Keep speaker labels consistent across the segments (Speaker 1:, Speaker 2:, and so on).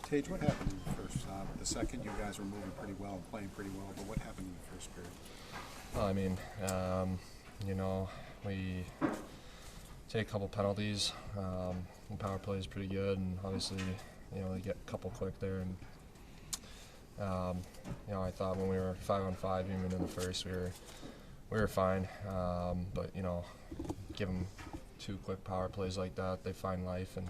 Speaker 1: Tage, what happened in the first? The second, you guys were moving pretty well and playing pretty well, but what happened in the first period?
Speaker 2: Well, I mean, we take a couple penalties. The power play is pretty good, and obviously, they get a couple quick there. And I thought when we were 5-on-5, even in the first, we were fine. But give them 2 quick power plays like that, they find life and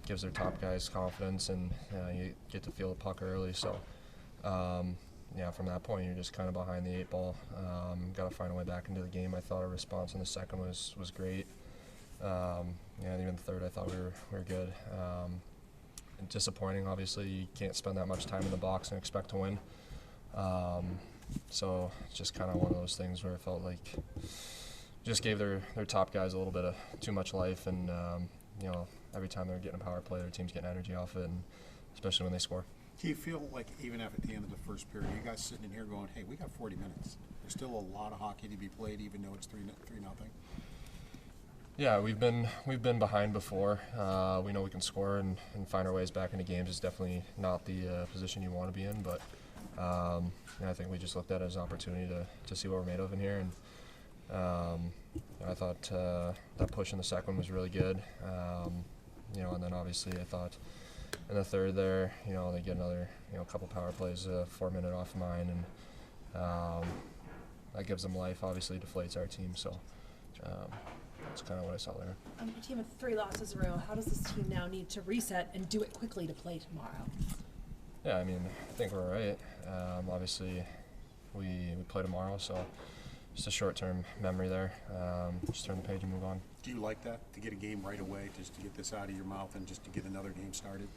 Speaker 2: gives their top guys confidence, and you get to feel the puck early. So. From that point, you're just kind of behind the 8 ball. Got to find a way back into the game. I thought our response in the second was great. Even the third, I thought we were good. Disappointing, obviously. You can't spend that much time in the box and expect to win. So it's just kind of one of those things where it felt like just gave their top guys a little bit of too much life, and every time they're getting a power play, their team's getting energy off it, and especially when they score.
Speaker 1: Do you feel like even at the end of the first period, you guys sitting in here going, hey, we got 40 minutes. There's still a lot of hockey to be played, even though it's 3-0?
Speaker 2: Yeah, we've been behind before. We know we can score and find our ways back into games. It's definitely not the position you want to be in, but I think we just looked at it as an opportunity to see what we're made of in here. And I thought that push in the second one was really good. And then obviously I thought in the third there, they get another, couple power plays, 4-minute off mine, and that gives them life. Obviously, deflates our team. So that's kind of what I saw there.
Speaker 3: Your team had 3 losses in a row. How does this team now need to reset and do it quickly to play tomorrow?
Speaker 2: Yeah, I mean, I think we're all right. Obviously, we play tomorrow, so just a short-term memory there. Just turn the page and move on.
Speaker 1: Do you like that, to get a game right away, just to get this out of your mouth and just to get another game started?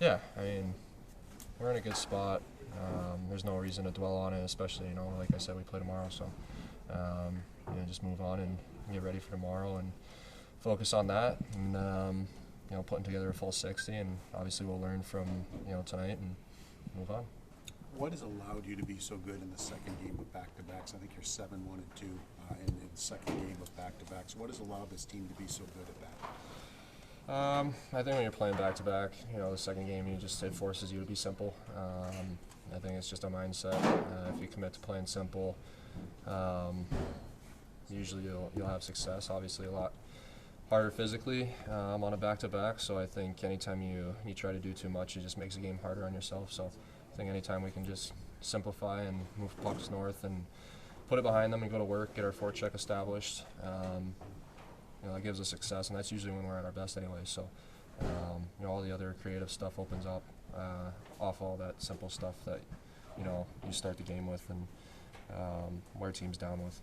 Speaker 2: Yeah, I mean, we're in a good spot. There's no reason to dwell on it, especially, like I said, we play tomorrow. So, just move on and get ready for tomorrow and focus on that, and, putting together a full 60. And obviously we'll learn from, tonight and move on.
Speaker 1: What has allowed you to be so good in the second game of back-to-backs? I think you're 7-1-2 in the second game of back-to-backs. What has allowed this team to be so good at that?
Speaker 2: I think when you're playing back-to-back, the second game, it forces you to be simple. I think it's just a mindset. If you commit to playing simple, usually you'll have success. Obviously a lot harder physically on a back-to-back, so I think anytime you try to do too much, it just makes the game harder on yourself. So I think anytime we can just simplify and move pucks north and put it behind them and go to work, get our forecheck established, that gives us success, and that's usually when we're at our best anyway. So, all the other creative stuff opens up off all that simple stuff that, you start the game with and wear teams down with.